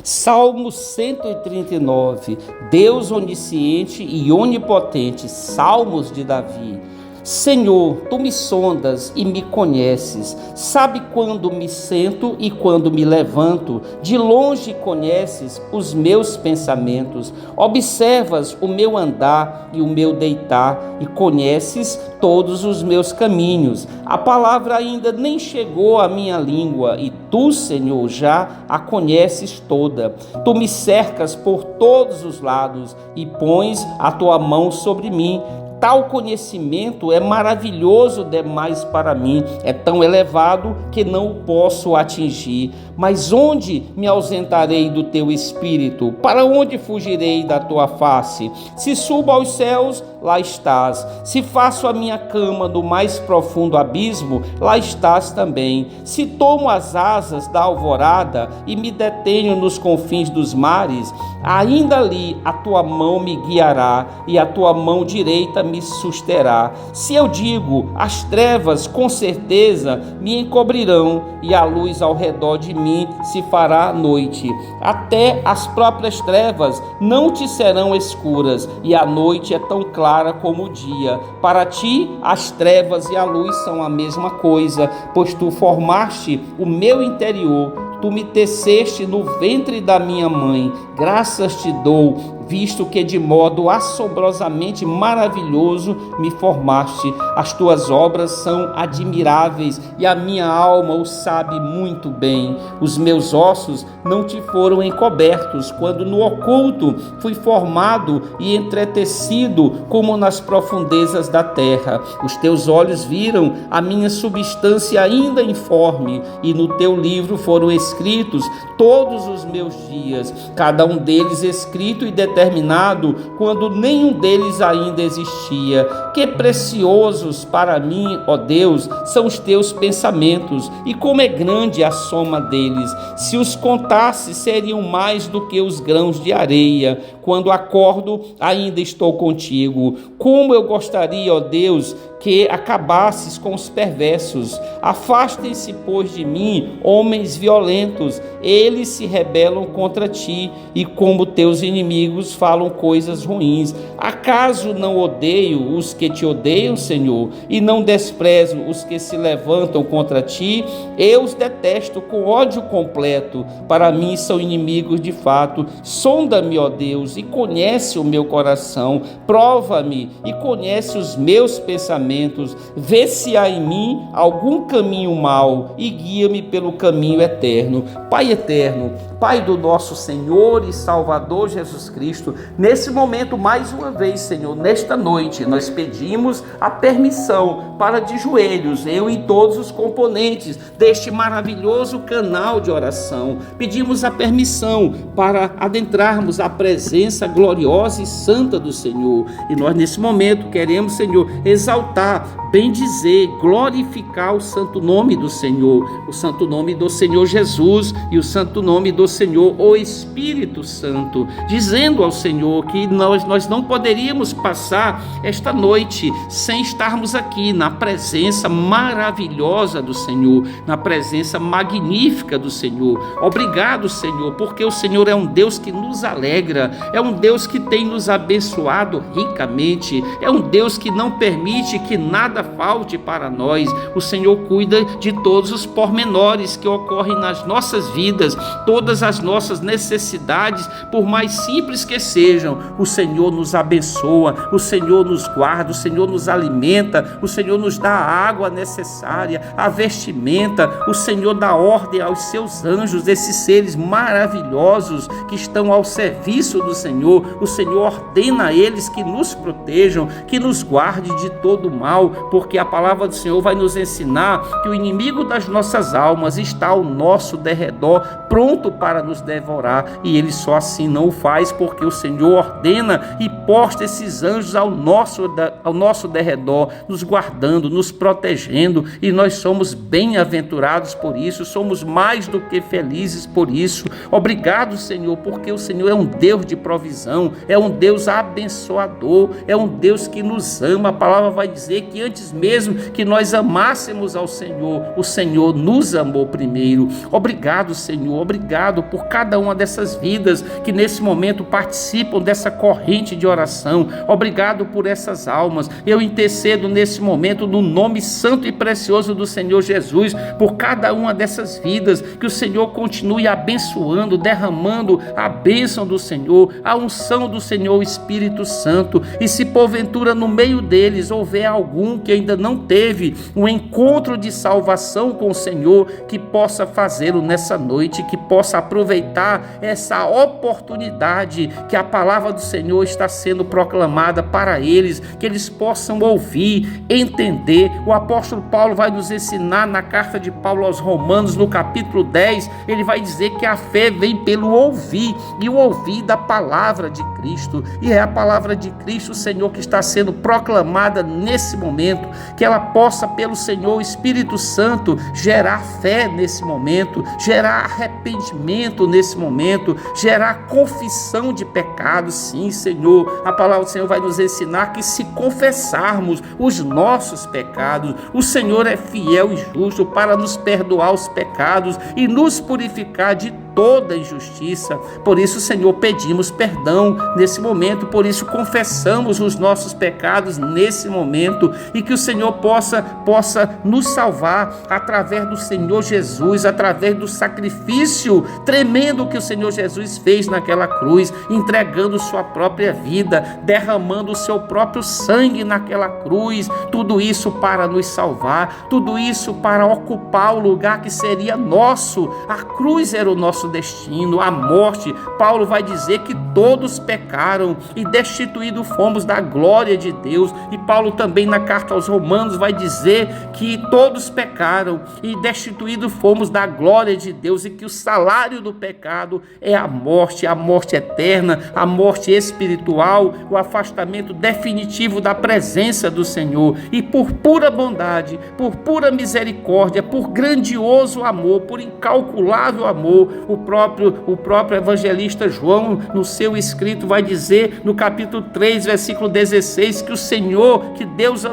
Salmo 139, Deus onisciente e onipotente, Salmos de Davi. Senhor, Tu me sondas e me conheces, sabe quando me sento e quando me levanto, de longe conheces os meus pensamentos, observas o meu andar e o meu deitar e conheces todos os meus caminhos. A palavra ainda nem chegou à minha língua e Tu, Senhor, já a conheces toda. Tu me cercas por todos os lados e pões a Tua mão sobre mim. Tal conhecimento é maravilhoso demais para mim, é tão elevado que não o posso atingir. Mas onde me ausentarei do Teu Espírito? Para onde fugirei da Tua face? Se subo aos céus, lá estás. Se faço a minha cama no mais profundo abismo, lá estás também. Se tomo as asas da alvorada e me detenho nos confins dos mares, ainda ali a Tua mão me guiará e a Tua mão direita me susterá. Se eu digo, as trevas com certeza me encobrirão e a luz ao redor de mim se fará noite. Até as próprias trevas não te serão escuras e a noite é tão clara como o dia. Para ti as trevas e a luz são a mesma coisa, pois tu formaste o meu interior. Tu me teceste no ventre da minha mãe, graças te dou, visto que de modo assombrosamente maravilhoso me formaste. As tuas obras são admiráveis e a minha alma o sabe muito bem. Os meus ossos não te foram encobertos, quando no oculto fui formado e entretecido como nas profundezas da terra. Os teus olhos viram a minha substância ainda informe, e no teu livro foram escritos todos os meus dias, cada um deles escrito e determinado quando nenhum deles ainda existia. Que preciosos para mim, ó Deus, são os teus pensamentos, e como é grande a soma deles. Se os contasse, seriam mais do que os grãos de areia. Quando acordo, ainda estou contigo. Como eu gostaria, ó Deus, que acabasses com os perversos. Afastem-se, pois, de mim homens violentos, eles se rebelam contra ti, e como teus inimigos falam coisas ruins. Acaso não odeio os que te odeiam, Senhor, e não desprezo os que se levantam contra ti? Eu os detesto com ódio completo, para mim são inimigos de fato. Sonda-me, ó Deus, e conhece o meu coração, prova-me e conhece os meus pensamentos, vê se há em mim algum caminho mau e guia-me pelo caminho eterno. Pai eterno, Pai do nosso Senhor e Salvador Jesus Cristo, nesse momento, mais uma vez, Senhor, nesta noite, nós pedimos a permissão para de joelhos, eu e todos os componentes deste maravilhoso canal de oração, pedimos a permissão para adentrarmos a presença gloriosa e santa do Senhor, e nós nesse momento queremos, Senhor, exaltar, bendizer, glorificar o santo nome do Senhor, o santo nome do Senhor Jesus e o santo nome do Senhor, o Espírito Santo, dizendo ao Senhor que nós não poderíamos passar esta noite sem estarmos aqui na presença maravilhosa do Senhor, na presença magnífica do Senhor. Obrigado, Senhor, porque o Senhor é um Deus que nos alegra, é um Deus que tem nos abençoado ricamente, é um Deus que não permite que nada falte para nós. O Senhor cuida de todos os pormenores que ocorrem nas nossas vidas, todas as nossas necessidades, por mais simples que sejam, o Senhor nos abençoa, o Senhor nos guarda, o Senhor nos alimenta, o Senhor nos dá a água necessária, a vestimenta, o Senhor dá ordem aos seus anjos, esses seres maravilhosos que estão ao serviço do Senhor. O Senhor ordena a eles que nos protejam, que nos guarde de todo mal, porque a palavra do Senhor vai nos ensinar que o inimigo das nossas almas está ao nosso derredor, pronto para nos devorar, e ele só assim não o faz, porque o Senhor ordena e posta esses anjos ao nosso derredor, nos guardando, nos protegendo, e nós somos bem-aventurados por isso, somos mais do que felizes por isso. Obrigado, Senhor, porque o Senhor é um Deus de provisão, é um Deus abençoador, é um Deus que nos ama. A palavra vai dizer que antes antes mesmo que nós amássemos ao Senhor, o Senhor nos amou primeiro. Obrigado, Senhor, obrigado por cada uma dessas vidas que nesse momento participam dessa corrente de oração. Obrigado por essas almas. Eu intercedo nesse momento no nome santo e precioso do Senhor Jesus por cada uma dessas vidas, que o Senhor continue abençoando, derramando a bênção do Senhor, a unção do Senhor, o Espírito Santo. E se porventura no meio deles houver algum que ainda não teve um encontro de salvação com o Senhor, que possa fazê-lo nessa noite, que possa aproveitar essa oportunidade que a palavra do Senhor está sendo proclamada para eles, que eles possam ouvir, entender. O apóstolo Paulo vai nos ensinar na carta de Paulo aos Romanos, no capítulo 10, ele vai dizer que a fé vem pelo ouvir, e o ouvir da palavra de Cristo, e é a palavra de Cristo, Senhor, que está sendo proclamada nesse momento, que ela possa pelo Senhor Espírito Santo gerar fé nesse momento, gerar arrependimento nesse momento, gerar confissão de pecados. Sim, Senhor, a palavra do Senhor vai nos ensinar que se confessarmos os nossos pecados, o Senhor é fiel e justo para nos perdoar os pecados e nos purificar de toda injustiça. Por isso, Senhor, pedimos perdão nesse momento, por isso confessamos os nossos pecados nesse momento, e que o Senhor possa nos salvar através do Senhor Jesus, através do sacrifício tremendo que o Senhor Jesus fez naquela cruz, entregando sua própria vida, derramando o seu próprio sangue naquela cruz, tudo isso para nos salvar, tudo isso para ocupar o lugar que seria nosso. A cruz era o nosso destino, a morte. Paulo vai dizer que todos pecaram e destituídos fomos da glória de Deus. E Paulo também na carta aos Romanos vai dizer que todos pecaram e destituídos fomos da glória de Deus, e que o salário do pecado é a morte eterna, a morte espiritual, o afastamento definitivo da presença do Senhor. E por pura bondade, por pura misericórdia, por grandioso amor, por incalculável amor, o próprio evangelista João, no seu escrito, vai dizer no capítulo 3, versículo 16, que o Senhor, que Deus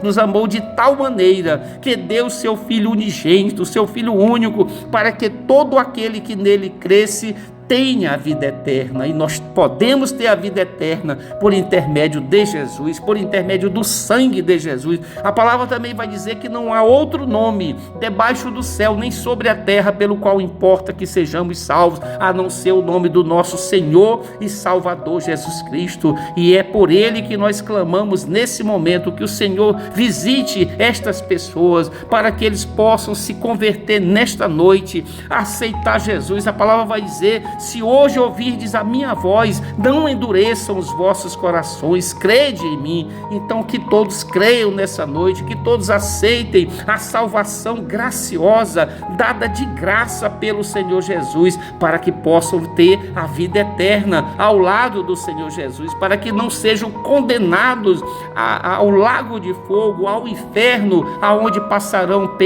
nos amou de tal maneira que deu seu Filho unigênito, seu Filho único, para que todo aquele que nele cresce tenha a vida eterna. E nós podemos ter a vida eterna por intermédio de Jesus, por intermédio do sangue de Jesus. A palavra também vai dizer que não há outro nome debaixo do céu, nem sobre a terra, pelo qual importa que sejamos salvos, a não ser o nome do nosso Senhor e Salvador Jesus Cristo. E é por ele que nós clamamos nesse momento, que o Senhor visite estas pessoas, para que eles possam se converter nesta noite, aceitar Jesus. A palavra vai dizer: se hoje ouvirdes a minha voz, não endureçam os vossos corações, crede em mim. Então que todos creiam nessa noite, que todos aceitem a salvação graciosa, dada de graça pelo Senhor Jesus, para que possam ter a vida eterna ao lado do Senhor Jesus, para que não sejam condenados ao lago de fogo, ao inferno, aonde passarão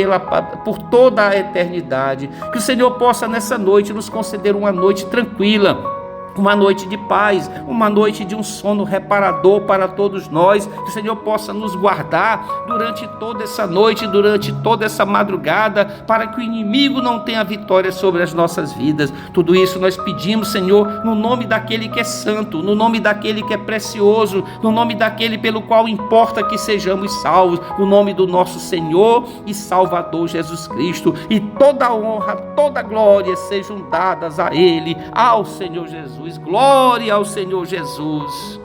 por toda a eternidade. Que o Senhor possa nessa noite nos conceder uma noite tranquila, uma noite de paz, uma noite de um sono reparador para todos nós. Que o Senhor possa nos guardar durante toda essa noite, durante toda essa madrugada, para que o inimigo não tenha vitória sobre as nossas vidas. Tudo isso nós pedimos, Senhor, no nome daquele que é santo, no nome daquele que é precioso, no nome daquele pelo qual importa que sejamos salvos, o nome do nosso Senhor e Salvador Jesus Cristo. E toda honra, toda glória sejam dadas a Ele, ao Senhor Jesus. Glória ao Senhor Jesus.